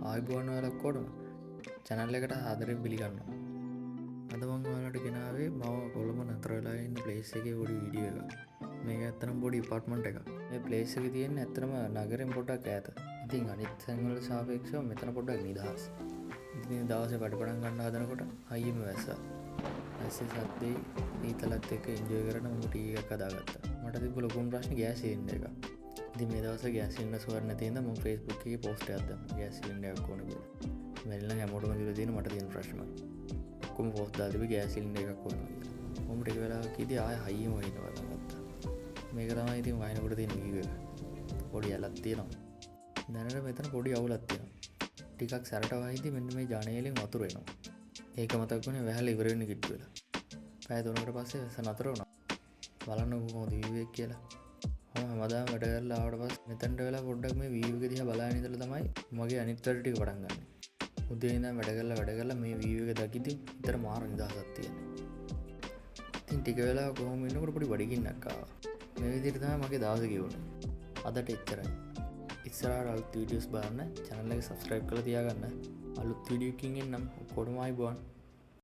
ආයිබෝන් ඔයාලා ඔක්කොටම channel එකට ආදරෙන් පිළිගන්නවා. අද මම ඔයාලට ගෙනාවේ මම කොළඹ නතර වෙලා ඉන්න place එකේ පොඩි වීඩියෝ එකක්. මේක ඇත්තටම පොඩි apartment එකක්. මේ place එකේ තියෙන්නේ ඇත්තටම නගරෙන් පොඩ්ඩක් ඈත. ඉතින් අනිත් තැන් වලට සාපේක්ෂව මෙතන පොඩ්ඩක් නිදහස්. ඉතින් දවසේ වැඩ පටන් ගන්න හදනකොට හයියම වැස්සා. ඇස්සේ සද්දේ ඊතලත් එක්ක එන්ජොයි කරන මම ටීවී එකක් හදාගත්තා. මට තිබ්බ ලොකුම ප්‍රශ්නේ ගෑස් සිලින්ඩර් එක. ඉතින් මේ දවස්වල ගෑස් සිලින්ඩර් සොයන්න නැති හින්දා මම Facebook එකේ post එකක් දැම්මා. ගෑස් සිලින්ඩර් එකක් ඕන කියලා. මෙල්ලන් හැමෝටම දීලා තියෙන මට තියෙන ප්‍රශ්න. ඔක්කොම post දාලා තිබි ගෑස් සිලින්ඩර් එකක් ඕන කියලා. මම ටික වෙලාවකදී ආයෙ හයියම වහිනවා ගත්තා. මේක තමයි ඉතින් වහිනකොට තියෙන view එක. පොඩි ඇලක් තියෙනවා. දැනට මෙතන පොඩි අවුලක් තියෙනවා. ටිකක් සැරට වහිද්දි මෙන්න මේ ජනේලෙන් වතුර එනවා. ඒක මතක් වුණේ වැහලා ඉවර වෙන්න කිට්ටු වෙලා. පැය 3කට පස්සේ වැස්ස නතර වුණා. බලන්න කොහොමද view එක කියලා. මම හැමදාම වැඩ කරලා ආවට පස්සේ මෙතනට වෙලා පොඩ්ඩක් මේ view එක දිහා බලාගෙන ඉඳලා තමයි මගේ අනිත් වැඩ ටික පටන් ගන්න. උදේ ඉඳන් වැඩ කරලා මේ view එක දකිද්දි විතර මාර නිදහසක් තියෙනවා. ඉතින් ටික වෙලා කොහොම ඉන්නකොට පොඩි බඩගින්නක් ආවා. මේ විදිහට තමයි මගේ දවස ගෙවුනේ. අදට එච්චරයි. ඉස්සරහට අලුත් වීඩියෝස් බලන්න channel එක subscribe කරලා තියාගන්න. අලුත් වීඩියෝ එකකින් එන්නම්. ඔක්කොටම ආයිබෝන්.